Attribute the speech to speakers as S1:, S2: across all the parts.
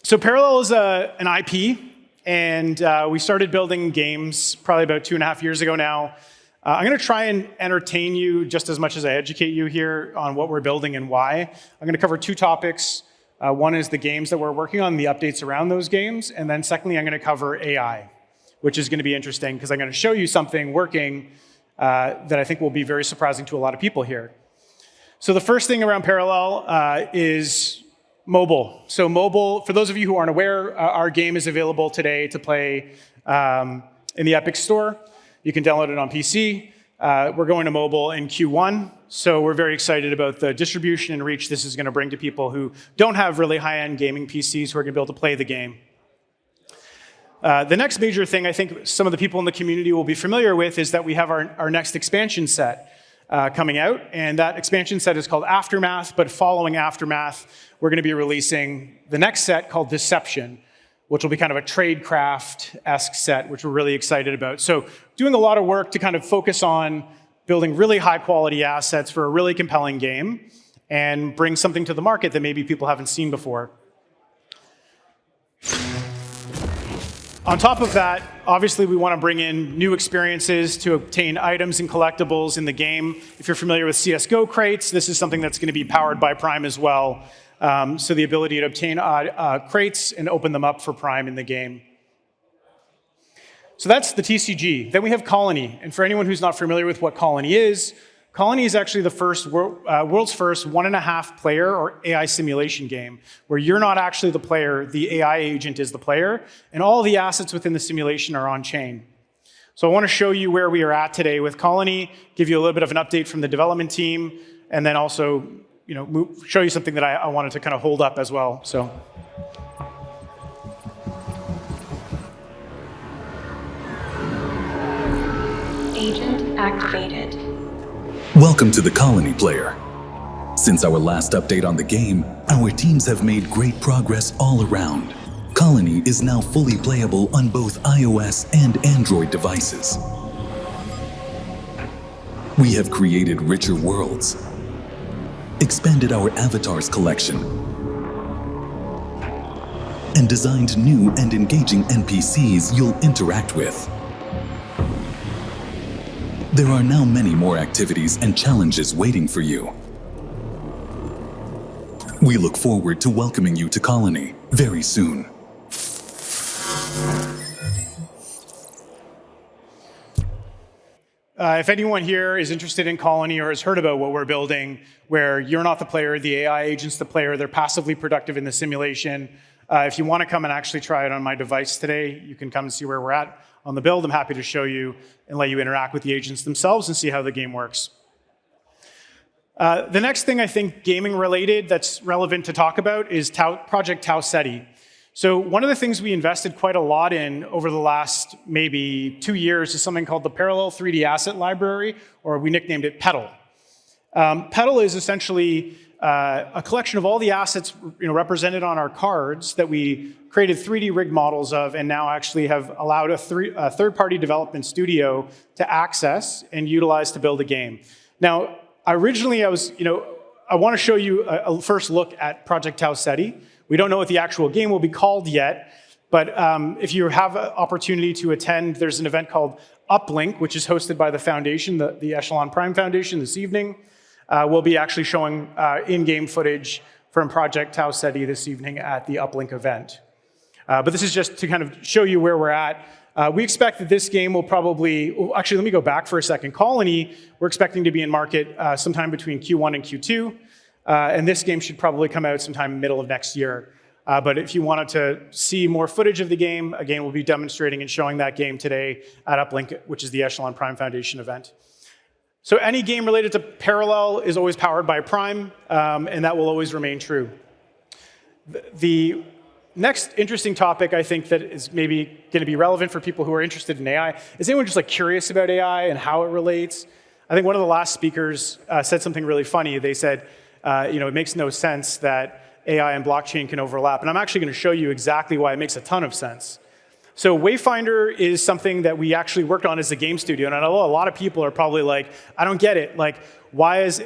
S1: So Parallel is an IP, and we started building games probably about 2.5 years ago now. I'm going to try and entertain you just as much as I educate you here on what we're building and why. I'm going to cover two topics. One is the games that we're working on, the updates around those games, and then secondly, I'm going to cover AI, which is going to be interesting because I'm going to show you something working that I think will be very surprising to a lot of people here. So the first thing around Parallel is mobile. So mobile, for those of you who aren't aware, our game is available today to play in the Epic Store. You can download it on PC. We're going to mobile in Q1, so we're very excited about the distribution and reach this is going to bring to people who don't have really high-end gaming PCs who are going to be able to play the game. The next major thing I think some of the people in the community will be familiar with is that we have our next expansion set coming out, and that expansion set is called Aftermath, but following Aftermath, we're going to be releasing the next set called Deception, which will be kind of a tradecraft-esque set, which we're really excited about. So doing a lot of work to kind of focus on building really high-quality assets for a really compelling game and bring something to the market that maybe people haven't seen before. On top of that, obviously we want to bring in new experiences to obtain items and collectibles in the game. If you're familiar with CSGO crates, this is something that's going to be powered by Prime as well. So the ability to obtain crates and open them up for Prime in the game. So that's the TCG. Then we have Colony. And for anyone who's not familiar with what Colony is actually the world's first 1.5 player or AI simulation game, where you're not actually the player, the AI agent is the player, and all the assets within the simulation are on chain. So I want to show you where we are at today with Colony, give you a little bit of an update from the development team, and then also show you something that I wanted to kind of hold up as well. So.
S2: Agent activated.
S3: Welcome to the Colony player. Since our last update on the game, our teams have made great progress all around. Colony is now fully playable on both iOS and Android devices. We have created richer worlds, expanded our avatars collection, and designed new and engaging NPCs you'll interact with. There are now many more activities and challenges waiting for you. We look forward to welcoming you to Colony very soon.
S1: If anyone here is interested in Colony or has heard about what we're building, where you're not the player, the AI agent's the player, they're passively productive in the simulation, if you want to come and actually try it on my device today, you can come and see where we're at on the build. I'm happy to show you and let you interact with the agents themselves and see how the game works. The next thing I think gaming related that's relevant to talk about is Project Tau-Ceti. So one of the things we invested quite a lot in over the last maybe 2 years is something called the Parallel 3D Asset Library, or we nicknamed it PETAL. PETAL is essentially a collection of all the assets represented on our cards that we created 3D rig models of and now actually have allowed a third-party development studio to access and utilize to build a game. Now, originally I want to show you a first look at Project Tau-Ceti. We don't know what the actual game will be called yet, but if you have an opportunity to attend, there's an event called Uplink, which is hosted by the foundation, the Echelon Prime Foundation this evening. We'll be actually showing in-game footage from Project Tau-Ceti this evening at the Uplink event. But this is just to kind of show you where we're at. We expect that this game will probably, actually let me go back for a second. Colony, we're expecting to be in market sometime between Q1 and Q2. And this game should probably come out sometime middle of next year. But if you wanted to see more footage of the game, again, we'll be demonstrating and showing that game today at Uplink, which is the Echelon Prime Foundation event. So any game related to Parallel is always powered by Prime, and that will always remain true. The next interesting topic I think that is maybe going to be relevant for people who are interested in AI, is anyone just curious about AI and how it relates? I think one of the last speakers said something really funny. They said, it makes no sense that AI and blockchain can overlap. And I'm actually going to show you exactly why it makes a ton of sense. So Wayfinder is something that we actually worked on as a game studio. And I know a lot of people are probably like, I don't get it. Like, why is,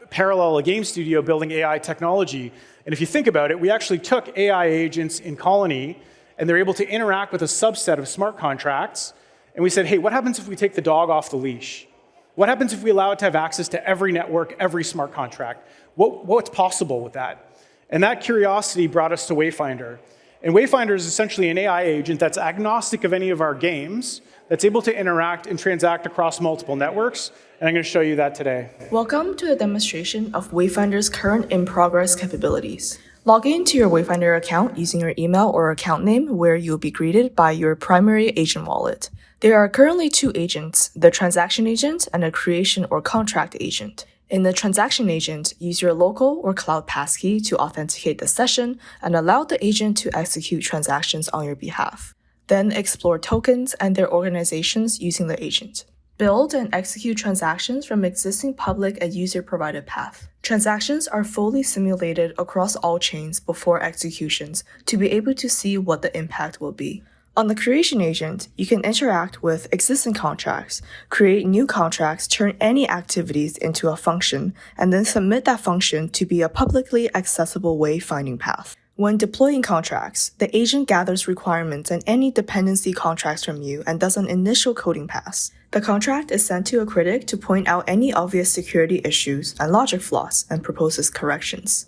S1: parallel a game studio building AI technology. And if you think about it, we actually took AI agents in Colony, and they're able to interact with a subset of smart contracts. And we said, hey, what happens if we take the dog off the leash? What happens if we allow it to have access to every network, every smart contract? What's possible with that? And that curiosity brought us to Wayfinder. And Wayfinder is essentially an AI agent that's agnostic of any of our games, that's able to interact and transact across multiple networks. And I'm going to show you that today.
S4: Welcome to a demonstration of Wayfinder's current in-progress capabilities. Log into your Wayfinder account using your email or account name, where you'll be greeted by your primary agent wallet. There are currently two agents, the transaction agent and a creation or contract agent. In the transaction agent, use your local or cloud passkey to authenticate the session and allow the agent to execute transactions on your behalf. Then explore tokens and their organizations using the agent. Build and execute transactions from existing public and user-provided paths. Transactions are fully simulated across all chains before executions to be able to see what the impact will be. On the creation agent, you can interact with existing contracts, create new contracts, turn any activities into a function, and then submit that function to be a publicly accessible wayfinding path. When deploying contracts, the agent gathers requirements and any dependency contracts from you and does an initial coding pass. The contract is sent to a critic to point out any obvious security issues and logic flaws and proposes corrections.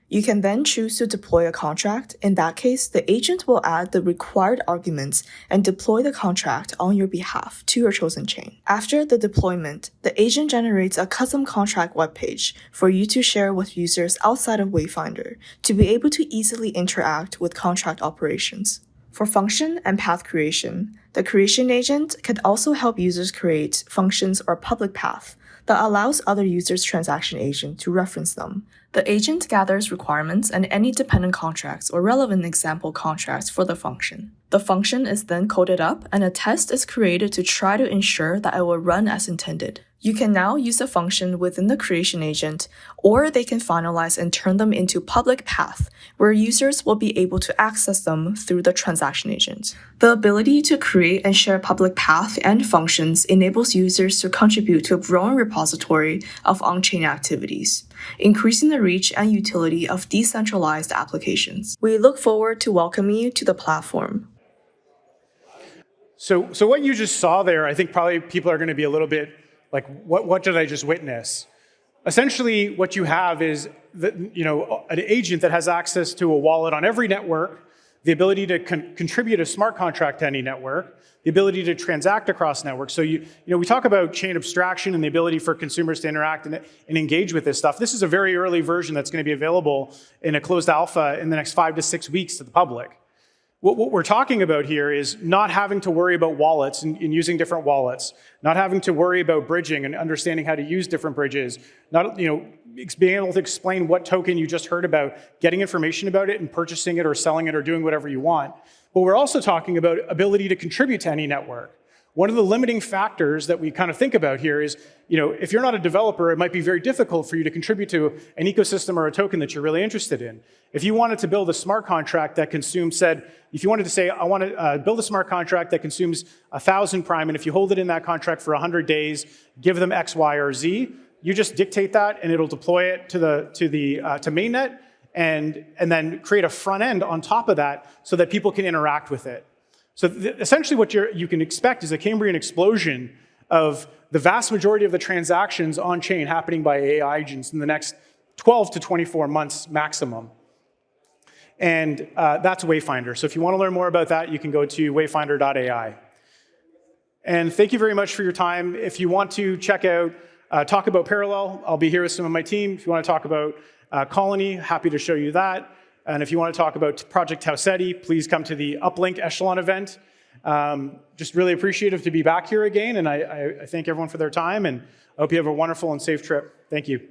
S4: You can then choose to deploy a contract. In that case, the agent will add the required arguments and deploy the contract on your behalf to your chosen chain. After the deployment, the agent generates a custom contract webpage for you to share with users outside of Wayfinder to be able to easily interact with contract operations. For function and path creation, the creation agent can also help users create functions or public path that allows other users' transaction agent to reference them. The agent gathers requirements and any dependent contracts or relevant example contracts for the function. The function is then coded up and a test is created to try to ensure that it will run as intended. You can now use the function within the creation agent, or they can finalize and turn them into public path, where users will be able to access them through the transaction agent. The ability to create and share public path and functions enables users to contribute to a growing repository of on-chain activities, increasing the reach and utility of decentralized applications. We look forward to welcoming you to the platform.
S1: So what you just saw there, I think probably people are going to be a little bit like, what did I just witness? Essentially, what you have is an agent that has access to a wallet on every network, the ability to contribute a smart contract to any network, the ability to transact across networks. So we talk about chain abstraction and the ability for consumers to interact and engage with this stuff. This is a very early version that's going to be available in a closed alpha in the next 5 to 6 weeks to the public. What we're talking about here is not having to worry about wallets and using different wallets, not having to worry about bridging and understanding how to use different bridges, not being able to explain what token you just heard about, getting information about it and purchasing it or selling it or doing whatever you want. But we're also talking about ability to contribute to any network. One of the limiting factors that we kind of think about here is, if you're not a developer, it might be very difficult for you to contribute to an ecosystem or a token that you're really interested in. If you wanted to build a smart contract that consumes, if you wanted to say, I want to build a smart contract that consumes 1,000 Prime, and if you hold it in that contract for 100 days, give them X, Y, or Z, you just dictate that, and it'll deploy it to mainnet, and then create a front end on top of that so that people can interact with it. So essentially what you can expect is a Cambrian explosion of the vast majority of the transactions on-chain happening by AI agents in the next 12 to 24 months maximum. And that's Wayfinder. So if you want to learn more about that, you can go to wayfinder.ai. And thank you very much for your time. If you want to check out, talk about Parallel, I'll be here with some of my team. If you want to talk about Colony, happy to show you that. And if you want to talk about Project Tauceti, please come to the Uplink Echelon event. Just really appreciative to be back here again, and I thank everyone for their time, and I hope you have a wonderful and safe trip. Thank you.